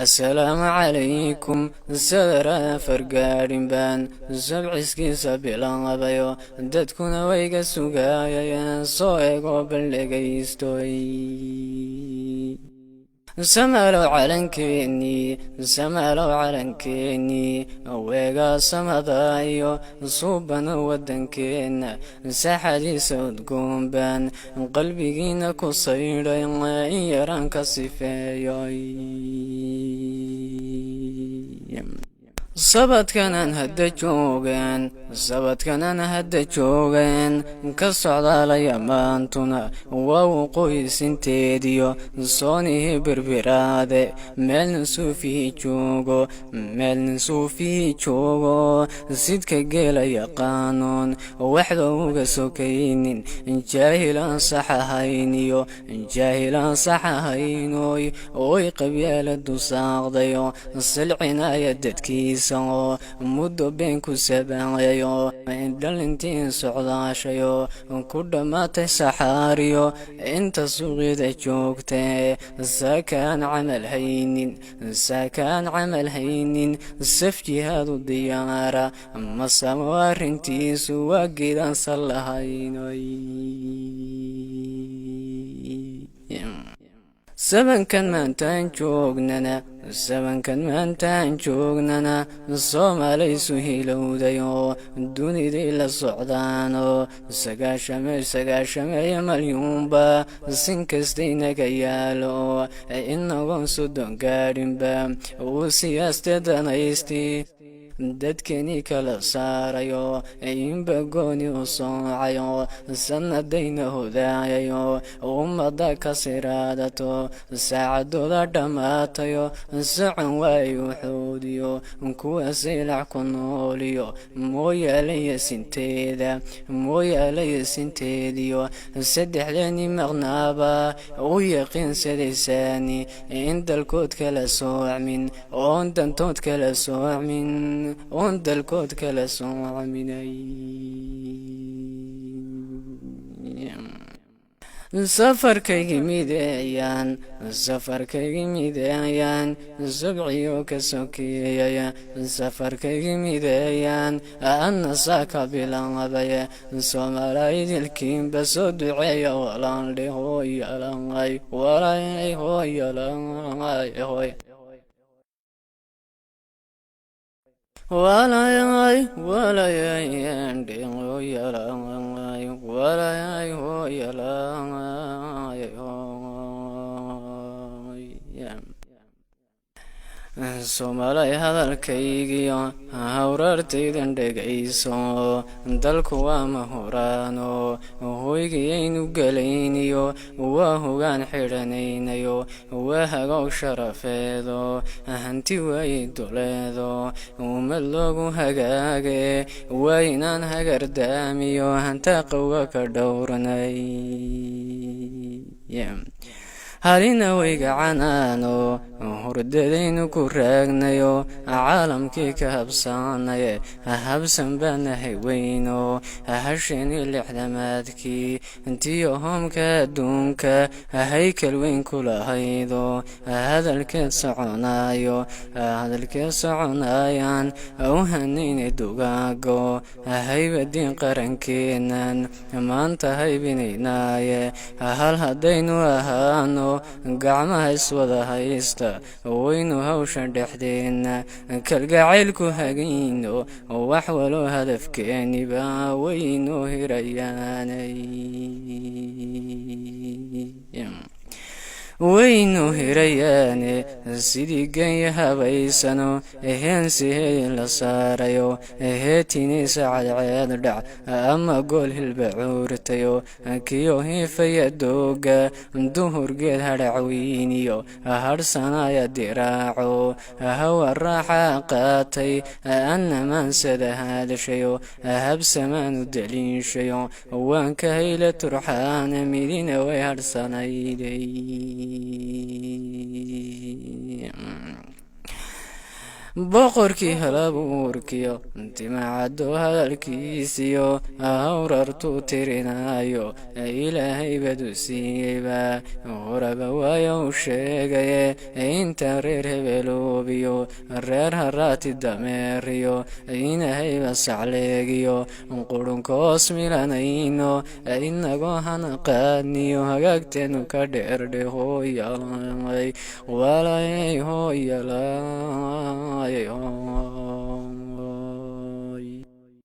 السلام عليكم سدرا فرقارين بان سبعسكي سبيلان غبايو دادكونا ويغا سوغايا سويغو بلغيستوي سمالو علنكيني ويغا سمدايو صوبنا ودنكينا ساحدي سود قومبان قلبينا كصيرا يران كصفايوي sabadkan aan hadda joogaan ka socdaalaya maantuna waa waqooyisinteediyo soonihii birbiraade meelna suufii joogo sidka geela yaqaanoon waxda uga sokaynin jaahilaan sax ahaynoy oy qabyaaladu saaqdayo silcinaya dadkiisa muddo been ku sabaanyayo dhalintiin socdaashayo ku dhammaatay saxaariyo inta suuqyada joogtee saakaan camal haynin saf jihaadu diyaara masamo arrintiisu waa gidansan lahaynoy sabankan maantaan joognana Soomaalisu hilowdayo dunidii la socdaano sagaashameeya malyuunba sin kastaynaga yaalo inagoon soddon gaadhinba uu siyaaste danaysti dadkeni kala saarayo inba gooni u soocayo sanadayna hodaayayo ummada ka siraadato saacadooda dhammaatayo socon waayo xoodiyo kuwa silac ku nooliyo mooyaalaya sinteediyo saddexdeeni maqnaaba u yaqiinsadaysaani in dalkood kala soocmin oon dantood kala soocmin dalkood kala soocaminay safarkaygii mideeyaan sabciyo ka sokeeyaya safarkaygii mideeyaan anna saaka bilaabaya Soomaaliidilkiinba soo duceeya walaanle hooyalanay Soomaalay hadalkaygiyo hawraartaydan dhegayso dalku waa mahuraano hoygayaynu galayniyo waa hogaan xidhanaynayo waa hagow sharafeedo hanti waaye duleedo ummad loogu hagaage waa inaan hagardaamiyo hantaqawa ka dhowranay halina wayga canaano hurdadaynu ku raagnayo caalamkii ka habsaanaye habsan baanahay weyno hasheenii lixdamaadkii intiyo hoomka adduunka haykal weyn ku lahaydo hadalkeed soconayaan u hanayna dugaago haybadiin qarankeenan maanta haybinaynaaye hal haddaynu ahaano gacmaha iswada haysta waynu hawshan dhexdeena kalgacaylku hagayno wax waloo hadafkeeniba waynu hirayaanay waynu hirayaane sidii ganya habaysano heensiheedi la saarayo heetiniisa cadceed dhac ama gool hilba cuurtayo kiyo hiifaya dooga duhurgeed hadhacweyniyo hadhsanaya diraaco hawa raaxa qaatay annamaansada hadashayo habsamaanu daliishayo waan ka hayla turxaana midina way hadhsanayday boqorkii halabuurkiyo timacaddo hadalkiisiyo hawrartuu tirinaayo ilaahay badu siiyeyba horaba waayo u sheegaye inta reer hebeloobiyo reer haraati dameeriyo inahayba sacleegiyo qurunkoos milanayno inagoo hana qaadniyo hagaagteenu ka dheerdhe hooyalay walay hooyala